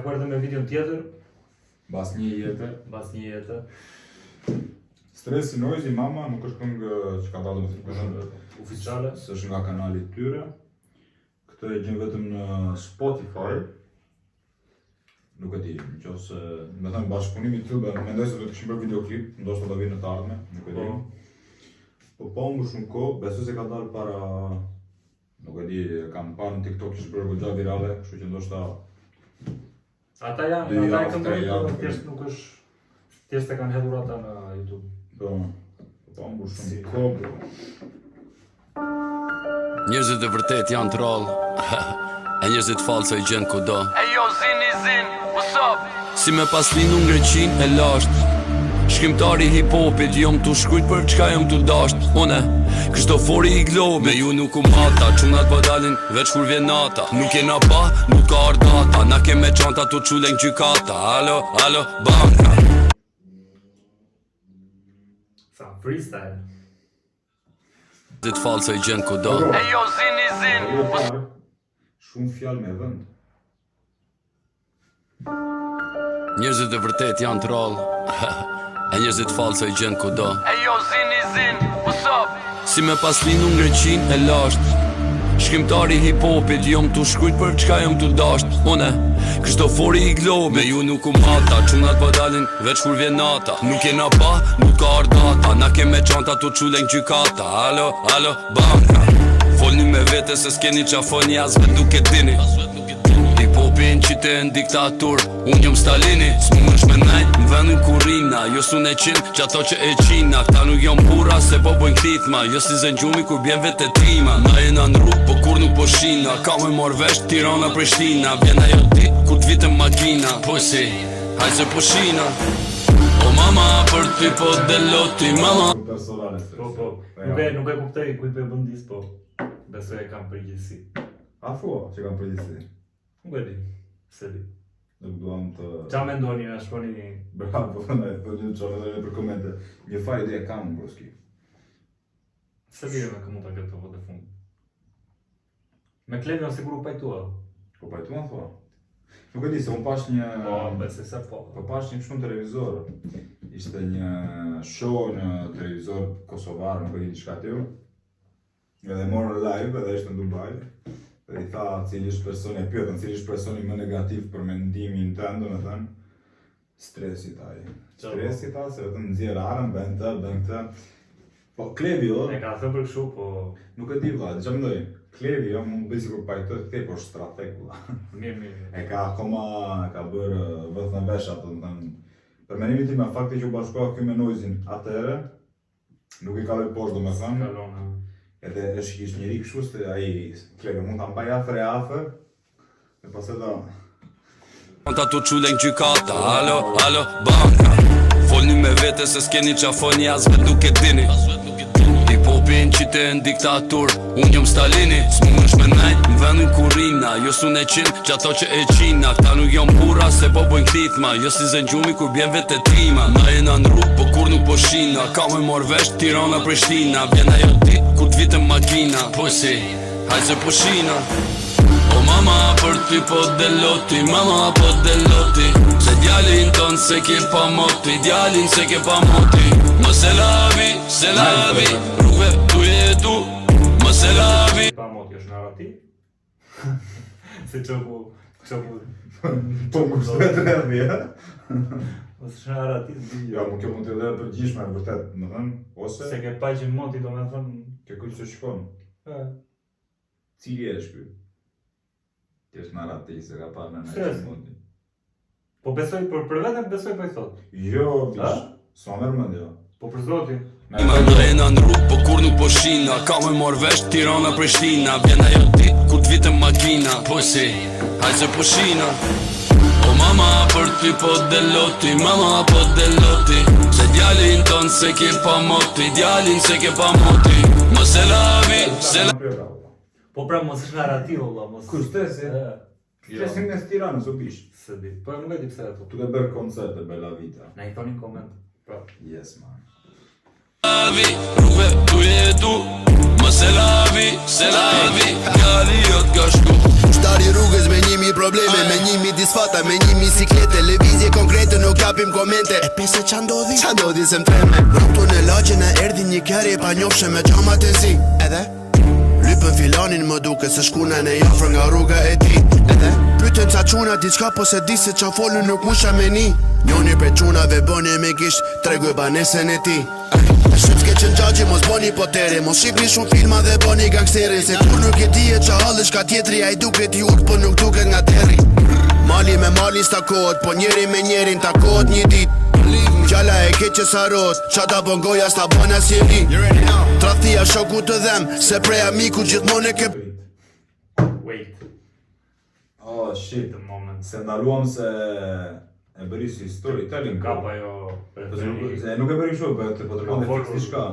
takuar edhe me videon tjetër. Bas një jetë. Bas një jetë. Stresi Noisy Mama nuk është këngë që ka dalë me të Oficiale. S'është nga kanali i tyre. Këtë e gjen vetëm në Spotify. Nuk e di, nëse me thënë bashkëpunimi të tyre, mendoj se do të kishim bërë videoklip, ndoshta do vinë në të ardhmen, nuk e di. Po më shumë kohë, besoj se ka dalë para, nuk e di, kam parë në TikTok që është bërë goxha virale, kështu që ndoshta ata e këndojnë, thjesht nuk është, thjesht e kanë hedhur ata në YouTube. Po më shumë kohë. Njerëzit e vërtet janë troll, e njerëzit falsa i gjen kudo. Ejo zin, what's up? Si me pas linu në Greqin e lasht, shkrimtari hip-hopit, jom t'u shkrujt për çka jom t'u dasht. Une, Kristofori i globit, me ju nuk u mata, çunat po dalin veç kur vjen nata. Nuk jena pa, nuk ka ardata, na ke me çanta t'u çulen gjykata. Alo, banka. Sa freestyle. Njerëzit falsa i gjen kudo. Ejo zin, Shumë fjalë me vend. Njerëzit e vërtet janë troll, e njerëzit falsa i gjen kudo. Ejo zin, what's up? Si me pas linu në Greqin e lasht, shkrimtari hip-hopit, jom t'u shkrujt për çka jom t'u dasht. Une, Kristofori i globit, me ju nuk u mata, çunat po dalin veç kur vjen nata. Nuk jena pa, nuk ka ardata, na ke me çanta t'u çulen gjykata. Alo, banka. Folni me vete se s'keni qa folni as vet duke dini. Hip-hopin qiten diktatur, unë jom Stalini. S'mu është me najt në vendin kurina, jo sun e qin që ato që e qina. Këta nuk jom pura se po bojnë klithma, jo si zëngjumi kur bjen vete trima. Na jena në rrug, po kur nuk po shina, ka me mor vesh Tirana Prishtina. Vjen ajo dit kur t'vitem makina, po si, haj se po shina. O mama, për ty po deloti, mama. Personale. Po. Nuk e kuptoj kujt po bën dis, po besoj e kam përgjegjësi. A thua që kam përgjegjësi? Nuk e di. Se di. Nuk duam të... Qa me ndoni, a shkoni... Bravo, po një qa me për komente. Një faj ide e kam, broski. Se bire me këmu të këtë të vëtë fund. Me Klevion sigur u pajtua. Po pajtua, thua? Nuk e di, se unë pash një... Po, besi se po. Po pash një shumë televizor. Ishte një show në televizor kosovar, nuk e di qka t'ju. Edhe morën live, edhe ishte në Dubai. Dhe i tha cili është personi, e pyetën cili është personi më negativ për mendimin tënd, domethënë stresi taj. Stresi ta se vetëm nxjerr arën, bën këtë. Po Klevio E ka thënë për kështu, po nuk e di vëlla, çfarë mendoj? Klevio mund bëj sikur pajtoj këtë, por strateg vëlla. mirë. E ka akoma ka bërë vëth në vesh atë, domethënë. Për mendimin tim, fakti që u bashkoha ky me Noizin atëherë, nuk i kaloi poshtë domethënë. Kalon. Edhe e shikish njëri kështu se ai Klevio mund ta mbaj afër, e pastaj do Ta t'u çulen gjykata. Alo, banka. Folni me vete se s'keni qa folni as vet duke dini. Hip-hopin qiten diktatur, unë jom Stalini. S'mu është me najt në vendin kurina, jo sun e qin që ato që e qina. Këta nuk jom pura se po bojnë klithma, jo si zëngjumi kur bjen vete trima. Na jena në rrug, po kur nuk po shina, ka me mor vesh Tirana Prishtina. Vjen ajo dit kur t'vitem makina, po si, haj se po shina. O mama, për ty po deloti, mama po deloti. Se djalin ton se ke pa moti, djalin se ke pa moti. Më se lavi, rrugve tu jetu, më se lavi. Pa moti është narrativ? Se që po... Po më kushtet rrëdhi, ja? Është narrativ di. Ja, më kjo mund të edhe përgjishme, në vërtet, më thënë, ose... Se ke pa që moti do me thënë... Kjo kuj që shkon. Cili është ky? Kjo është narrativ, se ka parë në që mundi. Po besoj, për vetëm besoj po i thot. Jo, bish, s'ma merë mënd, jo. Po për zotin. Na jena në rrug, po kur nuk po shina, ka me mor vesh Tirana Prishtina. Vjen ajo dit kur t'vitem makina, po si, haj se po shina. O mama, për ty po deloti, mama po deloti. Se djalin ton se ke pa moti, djalin se ke pa moti. Më se lavi. Po pra mos është narrativ, valla, mos... Kushtesi? Kushtesin në Tiranës, u bish. Se di, po nuk e di pse ato. Tu ke bërë koncerte, Bella Vita. Na i thoni në koment. Pra. Yes, man. Lavi, rrugve tu jetu, më se lavi, djali jo t'ka shku. Shtari rrugës me 1000 probleme, me 1000 disfata. Nata me një biciklete, lëvizje konkrete, nuk japim komente. E pse qa ndodhi? Qa ndodhi se m'treme. Rrugtu në lagje në erdi një kjeri pa njofshe me qamat e zi. Edhe lypën filanin më duke se shkuna në jafër nga rruga e ti. Edhe pyten ca quna diçka po se di se qa folën nuk musha me ni. Njoni për qunave bëni me gisht, tregu e banesen e ti. Shumë s'ke qënë gjagji, mos bëni potere, mos shikni shumë filma dhe bëni gangsteri. Se kur nuk e di e qa halësh ka tjetri, a i duket i urt, po nuk duket nga teri. Mali me malin s'takohet, po njeri me njerin takohet një dit. Gjalla e ke që sarot, qa ta bën goja s'ta bën asjeri. Tradhtia shoku të dhem, se prej amiku gjithmonë e ke. Wait, Oh shit, the moment. se ndaluam se e bëri si storytelling. Kapa jo preferi. Se nuk e bëri kështu, po të tregon Po, fiks diçka.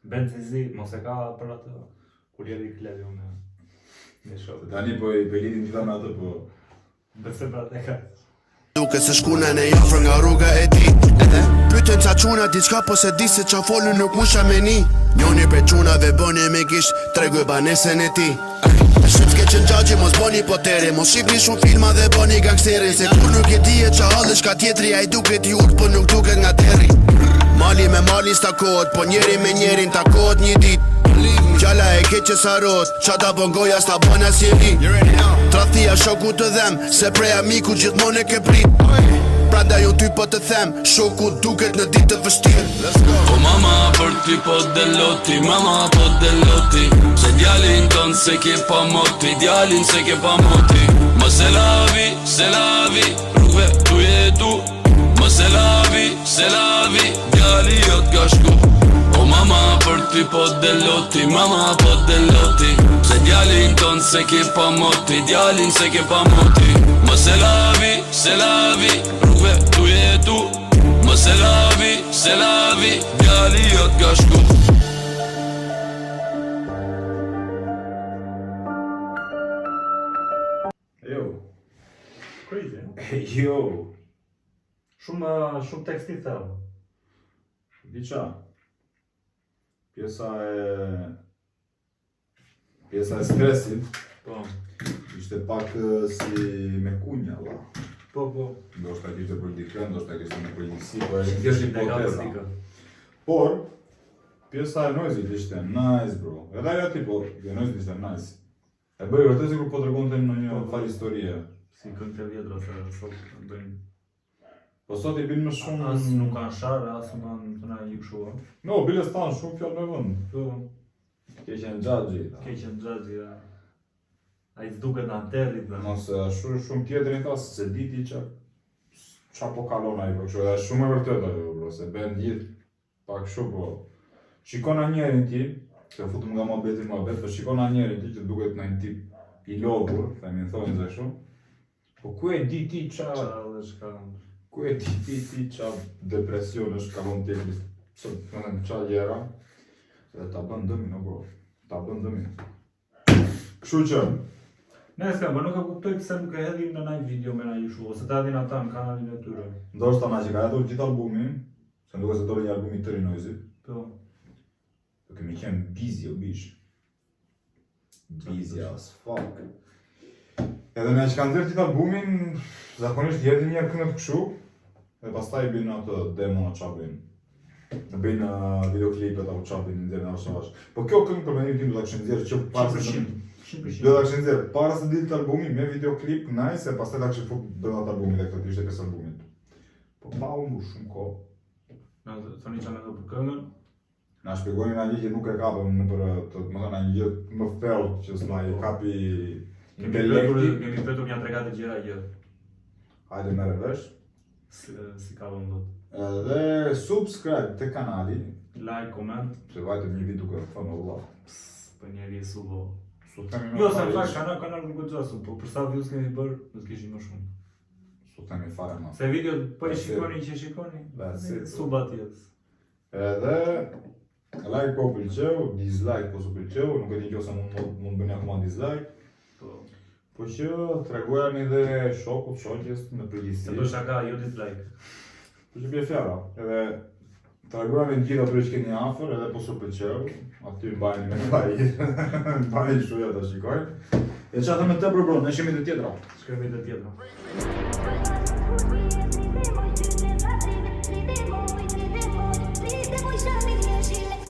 Benzizi, mos e ka për atë. Kur jeri klevi unë. Me shok. Tani po i lidin gjitha me atë, po Bëse për atë e ka. Duke se shkuna në jafër nga rruga e ti. Edhe pyten ca quna diçka po se di se qa folën nuk musha me ni. Njoni për qunave bëni me gisht, tregu e banesen e ti. Shumë s'ke qënë gjagji, mos bëni potere, mos shikni shumë filma dhe bëni gangsteri. Se kur nuk e di e qa halësh ka tjetri, a i duket i urt, po nuk duket nga teri. Mali me malin s'takohet, po njeri me njerin takohet një dit. Gjalla e ke që sarot, qa ta bën goja s'ta bën asjeri. Tradhtia shoku të dhem, se prej amiku gjithmonë e ke prit. Pranda jo ty po të them, shoku duket në ditë të vështirë. Po mama për ty po deloti, mama po deloti. Se djalin ton se ke pa moti, djalin se ke pa moti. Më se lavi, rrugve tu jetu. Më se lavi, djali jot ka shku. O mama për ty po deloti, mama po deloti. Se djalin ton se ke pa moti, djalin se ke pa moti. Më se lavi, rrugve tu jetu. Më se lavi, djali jot ka shku. jo. Crazy, no? Jo. Shumë teksti thellë. Diqa. Pjesa e stresit Po, ishte pak si me kunja, la. po. Do shta kishte për dikën, do shta kishte me përgjithsi, po e kishte hipoteza. Dika. Por, pjesa e noizit ishte nice, bro. Edhe ajo tipo, e noizit ishte nice. E bëj vërtet sikur po tregonte në një fal historie. Si këngë të vjetra se sot bëjnë. Po sot i bin më shumë... As nuk kanë sharë, as nuk kanë të na i këshua. No, bile s'tanë shumë fjallë me vënd. Po, Keqen gjagji. keqen gjagji, ja. A i s'duket në anterit, dhe. Nëse shumë tjetërin ta se diti qa po kalon ajo, kështu edhe shumë e vërtet ajo, bro, se ben gjithë pak shumë, po. Shikon a njerin ti, se futëm nga mohabeti, po shikon a njerin ti që duket në një tip i logur, themi në thonë zë shumë. Po ku e di ti qa... Dhe shka... Ku e di ti qa depresion është kalon tjeri, sot në qa gjera, se ta bën dëmin, o bro, ta bën dëmin. Kështu që, Ne s'kam, për nuk e kuptoj pse nuk e hedhin në naj video me naj shu, ose ta hedhin ata në kanalin e tyre. ndoshta na që ka hedhur gjithë albumin, se nduke se dole një album i tërë i Noizit, Po, po kemi qenë busy o bish. Busy as fuck. Edhe me që kanë dhërë gjithë albumin, zakonisht jeti një këngët këshu, dhe pastaj bëjnë atë demo në qabin. Bëjnë videoklipet apo qabin në nxjerrë në avash. Po kjo këngë për mendim tim do ta kishte nxjerrë që para se 100%. do ta kishte nxjerrë para se dilte albumi me videoklip nice, e pastaj ta kishte fut brenda të albumit dhe këtë ishte pjesë albumit. Po pa u mbush shumë kohë. Na thoni çfarë do për këngën? Na shpjegojnë nga një që nuk e kapëm në për të më thënë një gjë më thellë që s'na i kapi intelekti. Kemi petur një 3-4 gjëra gjë. Hajde merre vesh. Si ka vënë dot. Dhe subscribe të kanali, Like, comment, se vajtëm një video kërë thëmë Allah. për njeri e subo. Sot themi Jo, se në fakt kanal nuk gjasun, po për sa views kemi bërë, do të kishim më shumë. Sot themi fare ma. Se video po e That's it. shikoni që shikoni, That's it. suba tjetës. Edhe like po pëlqeu, dislike po s'u pëlqeu, nuk e di nëse mund bëni akoma dislike. Po, Po që tregojani dhe shokut, shoqes në se përgjithësi. do shaka, jo dislike. Po që bje fjara. Edhe tregojani në gjithë atyre që keni afër, edhe po s'u pëlqeu, aty mbajni me mbajit. Mbajni shuja të shikojnë. E që atë me të bro, ne shemi të tjetra. Shkërmi të tjetra.